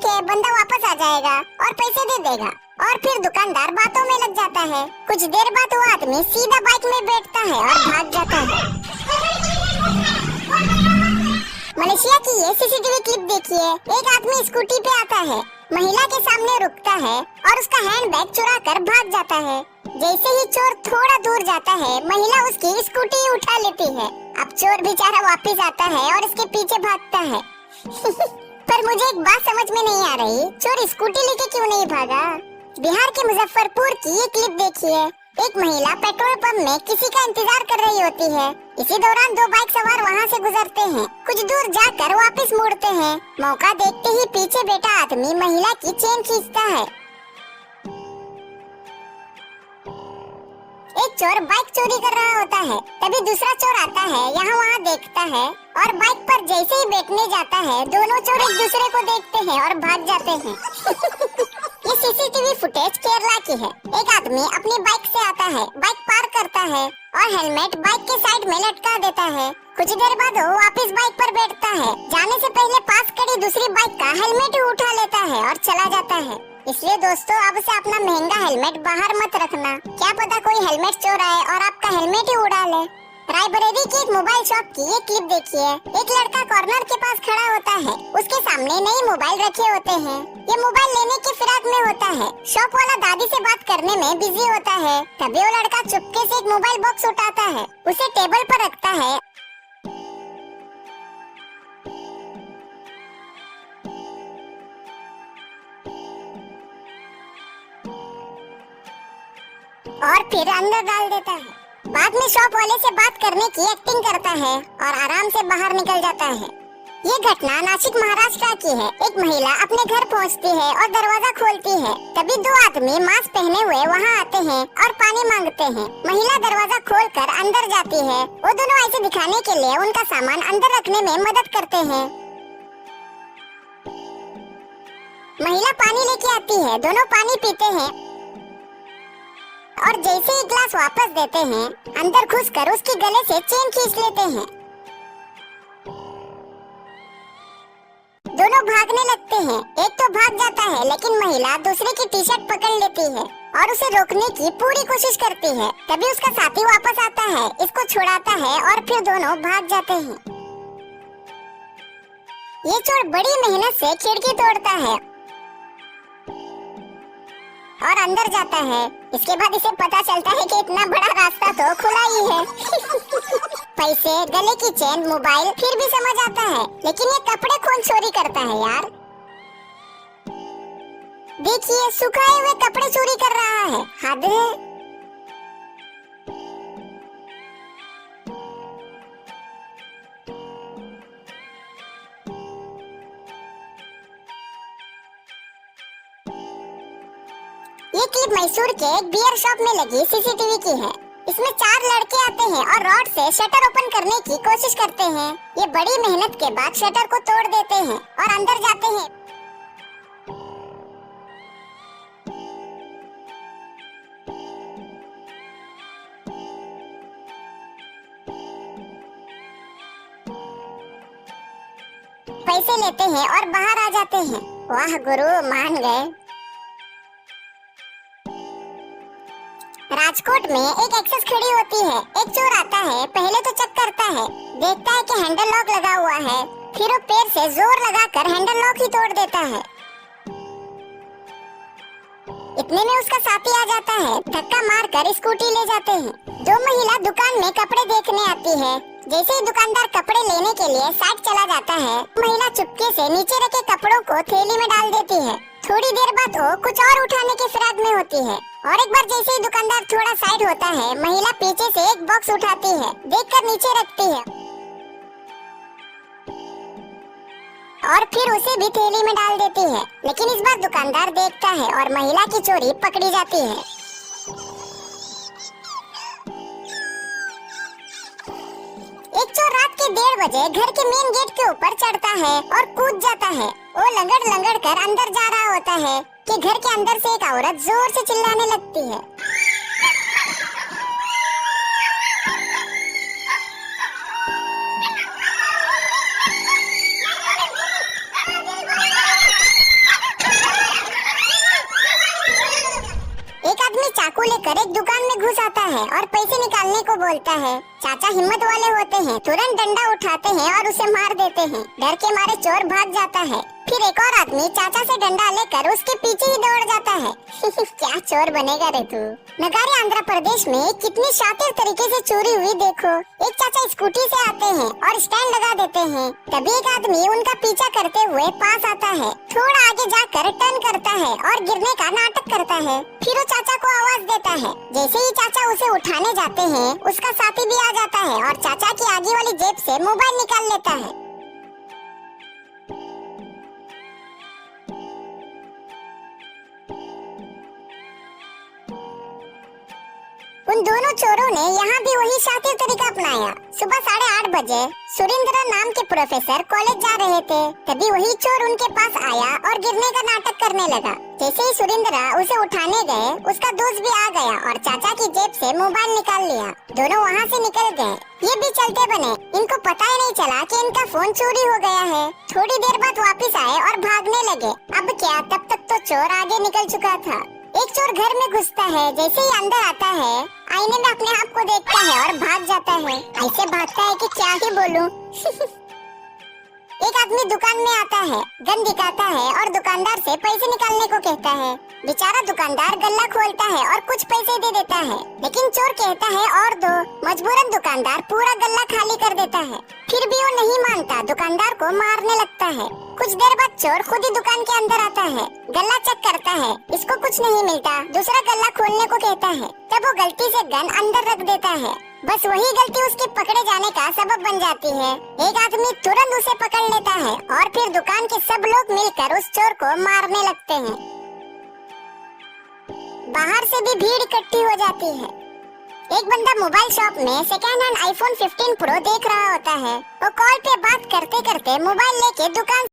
ठीक है, बंदा वापस आ जाएगा और पैसे दे देगा। और फिर दुकानदार बातों में लग जाता है। कुछ देर बाद वो आदमी सीधा बाइक में बैठता है और भाग जाता है। मलेशिया की ये सीसीटीवी क्लिप देखिए। एक आदमी स्कूटी पे आता है, महिला के सामने रुकता है और उसका हैंडबैग चुरा कर भाग जाता है। जैसे ही चोर थोड़ा दूर जाता है, महिला उसकी स्कूटी उठा लेती है। अब चोर बेचारा वापस आता है और इसके पीछे भागता है। पर मुझे एक बात समझ में नहीं आ रही, चोर स्कूटी लेके क्यों नहीं भागा? बिहार के मुजफ्फरपुर की ये क्लिप देखिए। एक महिला पेट्रोल पंप में किसी का इंतजार कर रही होती है। इसी दौरान दो बाइक सवार वहां से गुजरते हैं। कुछ दूर जाकर वापस मुड़ते हैं। मौका देखते ही पीछे बैठा आदमी महिला की चेन खींचता है। एक चोर बाइक चोरी कर रहा होता है, तभी दूसरा चोर आता है, यहाँ वहाँ देखता है और बाइक पर जैसे ही बैठने जाता है, दोनों चोर एक दूसरे को देखते हैं और भाग जाते हैं। ये सीसीटीवी फुटेज केरला की है। एक आदमी अपनी बाइक से आता है, बाइक पार करता है और हेलमेट बाइक के साइड में लटका देता है। कुछ देर बाद वो वापस बाइक पर बैठता है। जाने से पहले पास खड़ी दूसरी बाइक का हेलमेट उठा लेता है और चला जाता है। इसलिए दोस्तों, अब से अपना महंगा हेलमेट बाहर मत रखना। क्या पता कोई हेलमेट चोर आए और आपका हेलमेट ही उड़ा ले। रायबरेली की एक मोबाइल शॉप की ये क्लिप देखिए। एक लड़का कॉर्नर के पास खड़ा होता है, उसके सामने नए मोबाइल रखे होते हैं। ये मोबाइल लेने की फिराक में होता है। शॉप वाला दादी से बात करने में बिजी होता है। तभी वो लड़का चुपके से एक मोबाइल बॉक्स उठाता है, उसे टेबल पर रखता है और फिर अंदर डाल देता है। बाद में शॉप वाले से बात करने की एक्टिंग करता है और आराम से बाहर निकल जाता है। ये घटना नासिक महाराष्ट्र की है। एक महिला अपने घर पहुंचती है और दरवाजा खोलती है। तभी दो आदमी मास्क पहने हुए वहां आते हैं और पानी मांगते हैं। महिला दरवाजा खोलकर अंदर जाती है। वो दोनों ऐसे दिखाने के लिए उनका सामान अंदर रखने में मदद करते हैं। महिला पानी लेके आती है, दोनों पानी पीते हैं और जैसे ही ग्लास वापस देते हैं, अंदर घुसकर उसके गले से चेन खींच लेते हैं। दोनों भागने लगते हैं। एक तो भाग जाता है, लेकिन महिला दूसरे की टी शर्ट पकड़ लेती है और उसे रोकने की पूरी कोशिश करती है। तभी उसका साथी वापस आता है, इसको छुड़ाता है और फिर दोनों भाग जाते हैं। ये चोर बड़ी मेहनत से खिड़की तोड़ता है और अंदर जाता है। इसके बाद इसे पता चलता है कि इतना बड़ा रास्ता तो खुला ही है। पैसे, गले की चेन, मोबाइल, फिर भी समझ आता है, लेकिन ये कपड़े कौन चोरी करता है यार? देखिए, सुखाए हुए कपड़े चोरी कर रहा है, हद है। ये क्लिप मैसूर के एक बियर शॉप में लगी सीसीटीवी की है। इसमें 4 लड़के आते हैं और रॉड से शटर ओपन करने की कोशिश करते हैं। ये बड़ी मेहनत के बाद शटर को तोड़ देते हैं और अंदर जाते हैं। पैसे लेते हैं और बाहर आ जाते हैं। वाह गुरु, मान गए। राजकोट में एक एक्सेस खड़ी होती है। एक चोर आता है, पहले तो चेक करता है, देखता है कि हैंडल लॉक लगा हुआ है, फिर वो पैर से जोर लगाकर हैंडल लॉक ही तोड़ देता है। इतने में उसका साथी आ जाता है, धक्का मारकर स्कूटी ले जाते हैं। दो महिला दुकान में कपड़े देखने आती है। जैसे ही दुकानदार कपड़े लेने के लिए साइड चला जाता है, महिला चुपके से नीचे रखे कपड़ों को थैली में डाल देती है। थोड़ी देर बाद वो कुछ और उठाने के फिराक में होती है और एक बार जैसे ही दुकानदार थोड़ा साइड होता है, महिला पीछे से एक बॉक्स उठाती है, देखकर नीचे रखती है और फिर उसे भी थैली में डाल देती है। लेकिन इस बार दुकानदार देखता है और महिला की चोरी पकड़ी जाती है। एक चोर रात के 1:30 बजे घर के मेन गेट के ऊपर चढ़ता है और कूद जाता है। वो लंगड़ कर अंदर जा रहा होता है कि घर के अंदर से एक औरत जोर से चिल्लाने लगती है। चाकू लेकर एक दुकान में घुस आता है और पैसे निकालने को बोलता है। चाचा हिम्मत वाले होते हैं, तुरंत डंडा उठाते हैं और उसे मार देते हैं। डर के मारे चोर भाग जाता है। फिर एक और आदमी चाचा से डंडा लेकर उसके पीछे ही दौड़ जाता है। क्या चोर बनेगा रे तू। नगारी आंध्र प्रदेश में कितनी शातिर तरीके से चोरी हुई देखो। एक चाचा स्कूटी से आते हैं और स्टैंड लगा देते हैं। तभी एक आदमी उनका पीछा करते हुए पास आता है, थोड़ा आगे जाकर टर्न करता है और गिरने का नाटक करता है। फिर वो चाचा को आवाज देता है। जैसे ही चाचा उसे उठाने जाते हैं, उसका साथी भी आ जाता है और चाचा की आगे वाली जेब से मोबाइल निकाल लेता है। उन दोनों चोरों ने यहाँ भी वही शातिर तरीका अपनाया। सुबह 8:30 बजे सुरेंद्र नाम के प्रोफेसर कॉलेज जा रहे थे। तभी वही चोर उनके पास आया और गिरने का नाटक करने लगा। जैसे ही सुरेंद्र उसे उठाने गए, उसका दोस्त भी आ गया और चाचा की जेब से मोबाइल निकाल लिया। दोनों वहाँ से निकल गए। ये भी चलते बने। इनको पता ही नहीं चला कि इनका फोन चोरी हो गया है। थोड़ी देर बाद वापिस आए और भागने लगे। अब क्या, तब तक तो चोर आगे निकल चुका था। एक चोर घर में घुसता है। जैसे ही अंदर आता है, आईने में अपने आप को देखता है और भाग जाता है। ऐसे भागता है कि क्या ही बोलूं। एक आदमी दुकान में आता है, गन दिखाता है और दुकानदार से पैसे निकालने को कहता है। बेचारा दुकानदार गल्ला खोलता है और कुछ पैसे दे देता है, लेकिन चोर कहता है और दो। मजबूरन दुकानदार पूरा गल्ला खाली कर देता है। फिर भी वो नहीं मानता, दुकानदार को मारने लगता है। कुछ देर बाद चोर खुद ही दुकान के अंदर आता है, गल्ला चेक करता है, इसको कुछ नहीं मिलता। दूसरा गल्ला खोलने को कहता है। तब वो गलती से गन अंदर रख देता है। बस वही गलती उसके पकड़े जाने का सबब बन जाती है। एक आदमी तुरंत उसे पकड़ लेता है और फिर दुकान के सब लोग मिलकर उस चोर को मारने लगते हैं। बाहर से भी भीड़ इकट्ठी हो जाती है। एक बंदा मोबाइल शॉप में सेकेंड हैंड iPhone 15 Pro देख रहा होता है। वो कॉल पे बात करते करते मोबाइल लेके दुकान